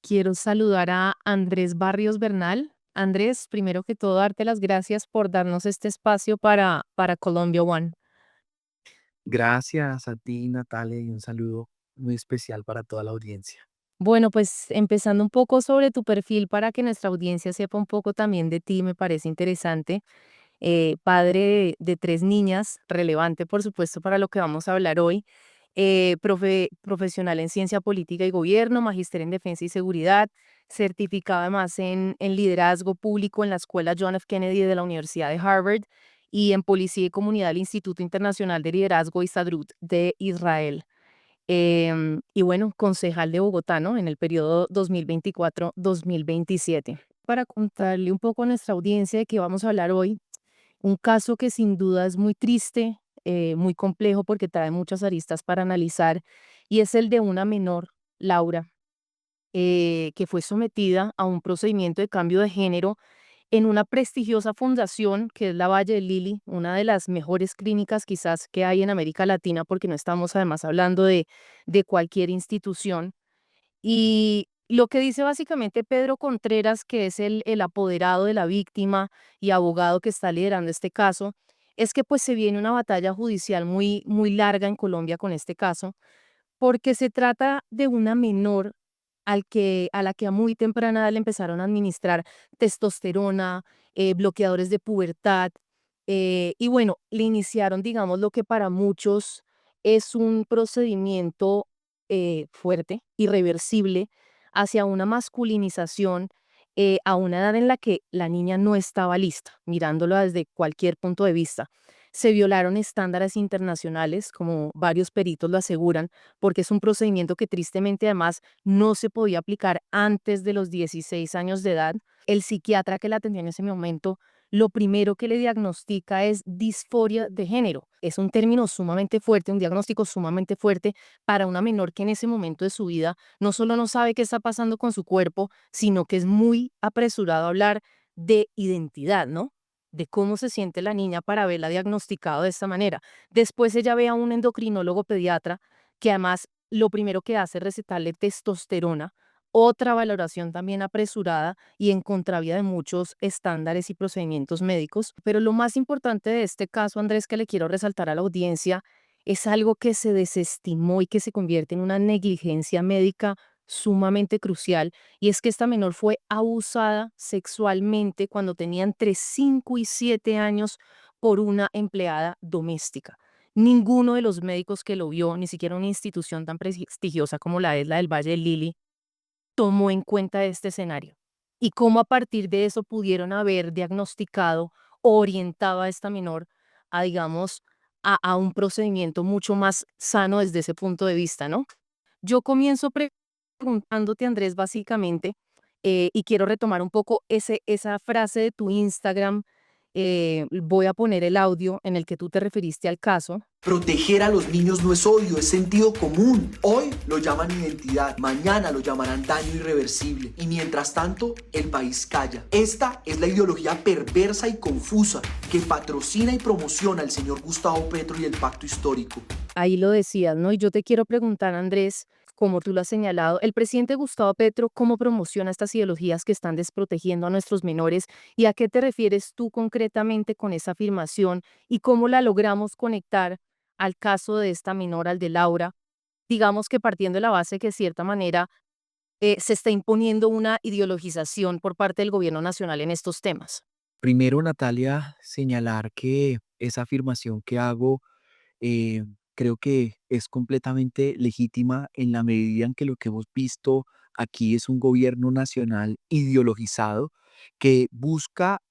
quiero saludar a Andrés Barrios Bernal. Andrés, primero que todo, darte las gracias por darnos este espacio para Colombia One. Gracias a ti, Natalia, y un saludo muy especial para toda la audiencia. Bueno, pues empezando un poco sobre tu perfil para que nuestra audiencia sepa un poco también de ti, me parece interesante. Padre de tres niñas, relevante por supuesto para lo que vamos a hablar hoy. Profesional en ciencia política y gobierno, magíster en defensa y seguridad, certificado además en liderazgo público en la Escuela John F. Kennedy de la Universidad de Harvard y en policía y comunidad del Instituto Internacional de Liderazgo Histadrut de Israel. Y bueno, concejal de Bogotá, ¿no? En el periodo 2024-2027. Para contarle un poco a nuestra audiencia de qué vamos a hablar hoy, un caso que sin duda es muy triste, muy complejo porque trae muchas aristas para analizar, y es el de una menor, Laura, que fue sometida a un procedimiento de cambio de género en una prestigiosa fundación que es la Valle de Lili, una de las mejores clínicas quizás que hay en América Latina, porque no estamos además hablando de cualquier institución. Y lo que dice básicamente Pedro Contreras, que es el apoderado de la víctima y abogado que está liderando este caso, es que pues se viene una batalla judicial muy, muy larga en Colombia con este caso, porque se trata de una menor a la que a muy temprana edad le empezaron a administrar testosterona, bloqueadores de pubertad, y bueno, le iniciaron, digamos, lo que para muchos es un procedimiento fuerte, irreversible, hacia una masculinización a una edad en la que la niña no estaba lista, mirándolo desde cualquier punto de vista. Se violaron estándares internacionales, como varios peritos lo aseguran, porque es un procedimiento que tristemente además no se podía aplicar antes de los 16 años de edad. El psiquiatra que la atendió en ese momento, lo primero que le diagnostica es disforia de género. Es un término sumamente fuerte, un diagnóstico sumamente fuerte para una menor que en ese momento de su vida no solo no sabe qué está pasando con su cuerpo, sino que es muy apresurado a hablar de identidad, ¿no? De cómo se siente la niña para haberla diagnosticado de esta manera. Después ella ve a un endocrinólogo pediatra que además lo primero que hace es recetarle testosterona, otra valoración también apresurada y en contravía de muchos estándares y procedimientos médicos. Pero lo más importante de este caso, Andrés, que le quiero resaltar a la audiencia, es algo que se desestimó y que se convierte en una negligencia médica sumamente crucial, y es que esta menor fue abusada sexualmente cuando tenía entre 5 y 7 años por una empleada doméstica. Ninguno de los médicos que lo vio, ni siquiera una institución tan prestigiosa como la es la del Valle del Lili, tomó en cuenta este escenario. Y cómo a partir de eso pudieron haber diagnosticado o orientado a esta menor a, digamos, a un procedimiento mucho más sano desde ese punto de vista, ¿no? Yo comienzo preguntándote, Andrés, básicamente, y quiero retomar un poco esa frase de tu Instagram. Voy a poner el audio en el que tú te referiste al caso. Proteger a los niños no es odio, es sentido común. Hoy lo llaman identidad, mañana lo llamarán daño irreversible. Y mientras tanto, el país calla. Esta es la ideología perversa y confusa que patrocina y promociona el señor Gustavo Petro y el pacto histórico. Ahí lo decías, ¿no? Y yo te quiero preguntar, Andrés, como tú lo has señalado, el presidente Gustavo Petro, ¿cómo promociona estas ideologías que están desprotegiendo a nuestros menores? ¿Y a qué te refieres tú concretamente con esa afirmación? ¿Y cómo la logramos conectar al caso de esta menor, al de Laura? Digamos que partiendo de la base que de cierta manera se está imponiendo una ideologización por parte del gobierno nacional en estos temas. Primero, Natalia, señalar que esa afirmación que hago eh, creo que es completamente legítima en la medida en que lo que hemos visto aquí es un gobierno nacional ideologizado que busca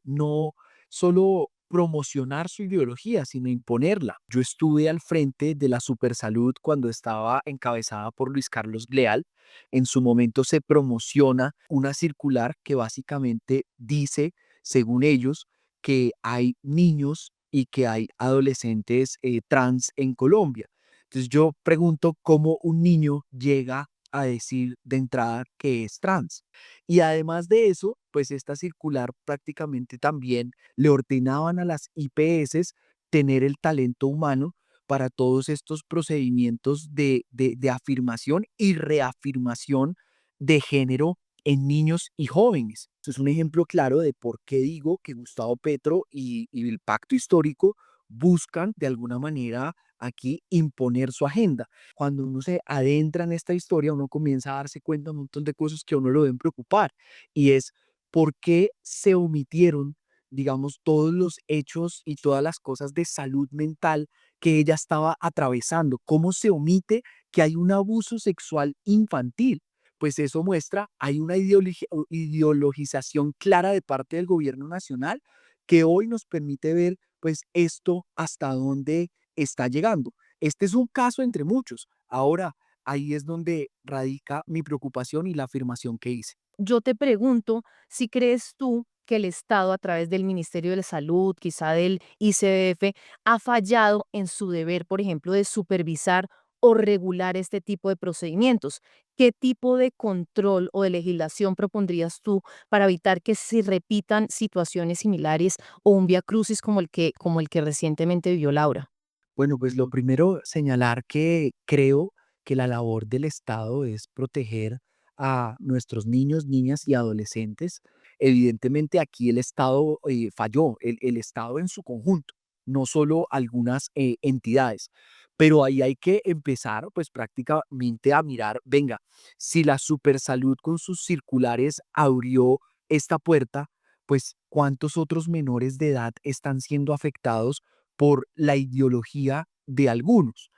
no solo promocionar su ideología, sino imponerla. Yo estuve al frente de la Supersalud cuando estaba encabezada por Luis Carlos Leal. En su momento se promociona una circular que básicamente dice, según ellos, que hay niños y que hay adolescentes trans en Colombia. Entonces yo pregunto cómo un niño llega a decir de entrada que es trans. Y además de eso, pues esta circular prácticamente también le ordenaban a las IPS tener el talento humano para todos estos procedimientos de afirmación y reafirmación de género en niños y jóvenes. Esto es un ejemplo claro de por qué digo que Gustavo Petro y el pacto histórico buscan de alguna manera aquí imponer su agenda. Cuando uno se adentra en esta historia, uno comienza a darse cuenta de un montón de cosas que a uno lo deben preocupar y es por qué se omitieron, digamos, todos los hechos y todas las cosas de salud mental que ella estaba atravesando. ¿Cómo se omite que hay un abuso sexual infantil? Pues eso muestra, hay una ideologización clara de parte del gobierno nacional que hoy nos permite ver pues esto hasta dónde está llegando. Este es un caso entre muchos. Ahora, ahí es donde radica mi preocupación y la afirmación que hice. Yo te pregunto si crees tú que el Estado, a través del Ministerio de la Salud, quizá del ICBF, ha fallado en su deber, por ejemplo, de supervisar o regular este tipo de procedimientos. ¿Qué tipo de control o de legislación propondrías tú para evitar que se repitan situaciones similares o un viacrucis como el que recientemente vivió Laura? Bueno, pues lo primero, señalar que creo que la labor del Estado es proteger a nuestros niños, niñas y adolescentes. Evidentemente aquí el Estado falló, el Estado en su conjunto, no solo algunas entidades. Pero ahí hay que empezar pues prácticamente a mirar, venga, si la Supersalud con sus circulares abrió esta puerta, pues cuántos otros menores de edad están siendo afectados por la ideología de algunos.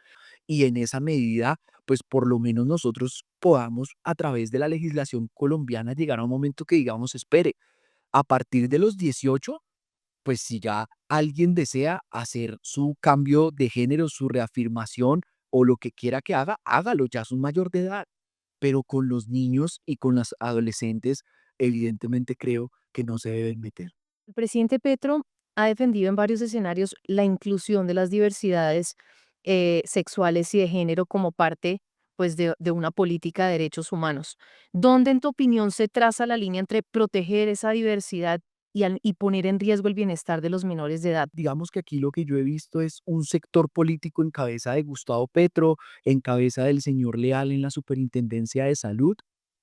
Y en esa medida, pues por lo menos nosotros podamos a través de la legislación colombiana llegar a un momento que digamos, espere, a partir de los 18, pues si ya alguien desea hacer su cambio de género, su reafirmación o lo que quiera que haga, hágalo, ya es un mayor de edad. Pero con los niños y con las adolescentes, evidentemente creo que no se deben meter. El presidente Petro ha defendido en varios escenarios la inclusión de las diversidades sexuales y de género como parte pues, de una política de derechos humanos. ¿Dónde, en tu opinión, se traza la línea entre proteger esa diversidad y poner en riesgo el bienestar de los menores de edad? Digamos que aquí lo que yo he visto es un sector político en cabeza de Gustavo Petro, en cabeza del señor Leal en la Superintendencia de Salud,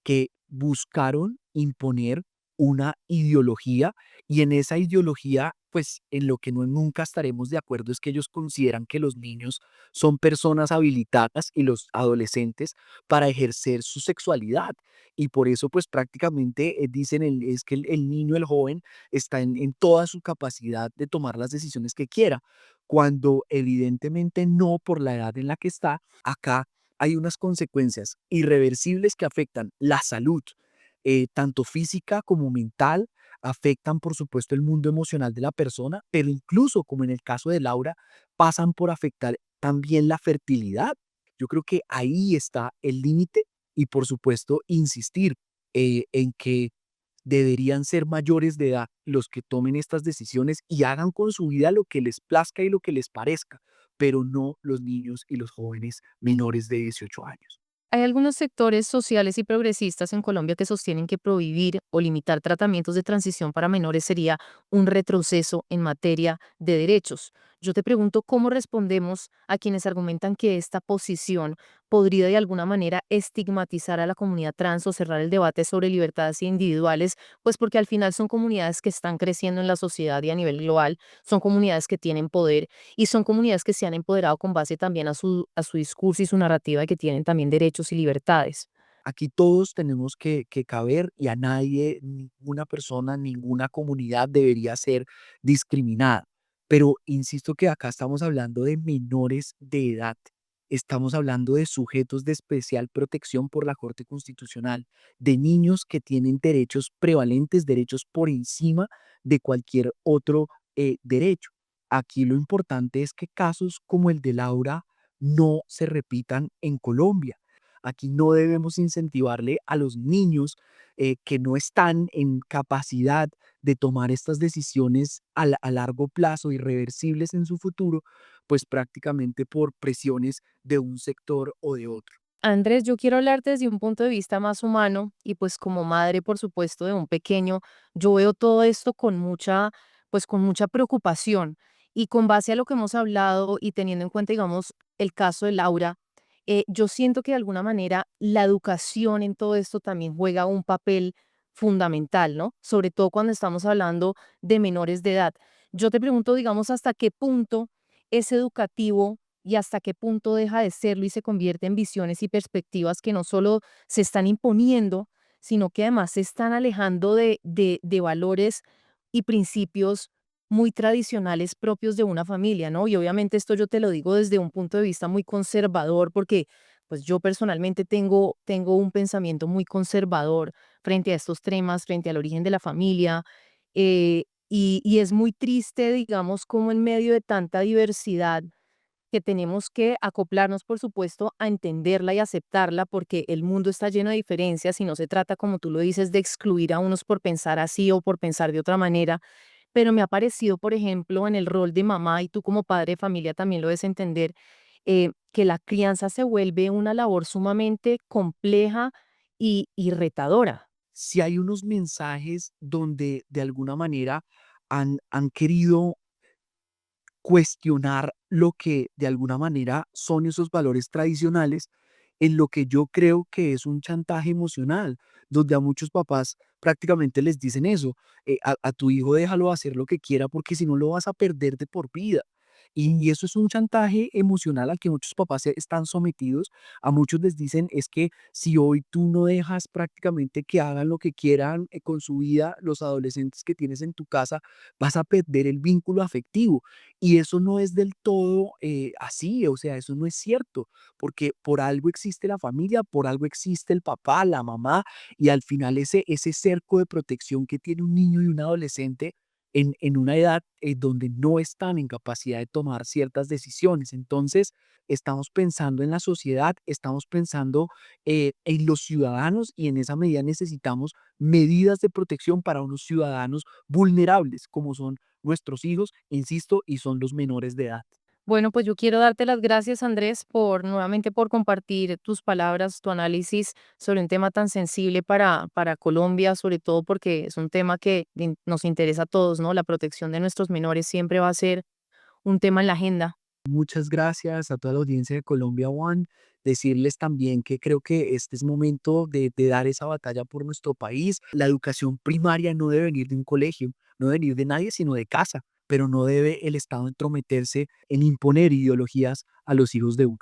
que buscaron imponer una ideología y en esa ideología, pues en lo que no nunca estaremos de acuerdo es que ellos consideran que los niños son personas habilitadas y los adolescentes para ejercer su sexualidad. Y por eso, pues prácticamente dicen es que el niño, el joven, está en toda su capacidad de tomar las decisiones que quiera, cuando evidentemente no por la edad en la que está. Acá hay unas consecuencias irreversibles que afectan la salud, tanto física como mental, afectan por supuesto el mundo emocional de la persona, pero incluso como en el caso de Laura, pasan por afectar también la fertilidad. Yo creo que ahí está el límite y por supuesto insistir en que deberían ser mayores de edad los que tomen estas decisiones y hagan con su vida lo que les plazca y lo que les parezca, pero no los niños y los jóvenes menores de 18 años. Hay algunos sectores sociales y progresistas en Colombia que sostienen que prohibir o limitar tratamientos de transición para menores sería un retroceso en materia de derechos. Yo te pregunto cómo respondemos a quienes argumentan que esta posición podría de alguna manera estigmatizar a la comunidad trans o cerrar el debate sobre libertades individuales, pues porque al final son comunidades que están creciendo en la sociedad y a nivel global, son comunidades que tienen poder y son comunidades que se han empoderado con base también a su discurso y su narrativa y que tienen también derechos y libertades. Aquí todos tenemos que caber y a nadie, ninguna persona, ninguna comunidad debería ser discriminada. Pero insisto que acá estamos hablando de menores de edad. Estamos hablando de sujetos de especial protección por la Corte Constitucional, de niños que tienen derechos prevalentes, derechos por encima de cualquier otro derecho. Aquí lo importante es que casos como el de Laura no se repitan en Colombia. Aquí no debemos incentivarle a los niños que no están en capacidad de tomar estas decisiones a largo plazo, irreversibles en su futuro, pues prácticamente por presiones de un sector o de otro. Andrés, yo quiero hablarte desde un punto de vista más humano y pues como madre, por supuesto, de un pequeño, yo veo todo esto pues con mucha preocupación y con base a lo que hemos hablado y teniendo en cuenta, digamos, el caso de Laura, yo siento que de alguna manera la educación en todo esto también juega un papel fundamental, ¿no? Sobre todo cuando estamos hablando de menores de edad. Yo te pregunto, digamos, hasta qué punto es educativo y hasta qué punto deja de serlo y se convierte en visiones y perspectivas que no solo se están imponiendo, sino que además se están alejando de valores y principios muy tradicionales propios de una familia, ¿no? Y obviamente esto yo te lo digo desde un punto de vista muy conservador, porque pues yo personalmente tengo un pensamiento muy conservador frente a estos temas, frente al origen de la familia, y es muy triste, digamos, como en medio de tanta diversidad que tenemos que acoplarnos, por supuesto, a entenderla y aceptarla, porque el mundo está lleno de diferencias y no se trata, como tú lo dices, de excluir a unos por pensar así o por pensar de otra manera, pero me ha parecido, por ejemplo, en el rol de mamá, y tú como padre de familia también lo debes entender, que la crianza se vuelve una labor sumamente compleja y retadora. Si hay unos mensajes donde de alguna manera han querido cuestionar lo que de alguna manera son esos valores tradicionales, en lo que yo creo que es un chantaje emocional, donde a muchos papás prácticamente les dicen eso, a tu hijo déjalo hacer lo que quiera porque si no lo vas a perder de por vida. Y eso es un chantaje emocional al que muchos papás están sometidos. A muchos les dicen es que si hoy tú no dejas prácticamente que hagan lo que quieran con su vida, los adolescentes que tienes en tu casa, vas a perder el vínculo afectivo. Y eso no es del todo así, o sea, eso no es cierto, porque por algo existe la familia, por algo existe el papá, la mamá, y al final ese cerco de protección que tiene un niño y un adolescente en una edad donde no están en capacidad de tomar ciertas decisiones. Entonces, estamos pensando en la sociedad, estamos pensando en los ciudadanos y en esa medida necesitamos medidas de protección para unos ciudadanos vulnerables como son nuestros hijos, insisto, y son los menores de edad. Bueno, pues yo quiero darte las gracias, Andrés, por nuevamente por compartir tus palabras, tu análisis sobre un tema tan sensible para Colombia, sobre todo porque es un tema que nos interesa a todos, ¿no? La protección de nuestros menores siempre va a ser un tema en la agenda. Muchas gracias a toda la audiencia de Colombia One. Decirles también que creo que este es momento de dar esa batalla por nuestro país. La educación primaria no debe venir de un colegio, no debe venir de nadie, sino de casa, pero no debe el Estado entrometerse en imponer ideologías a los hijos de uno.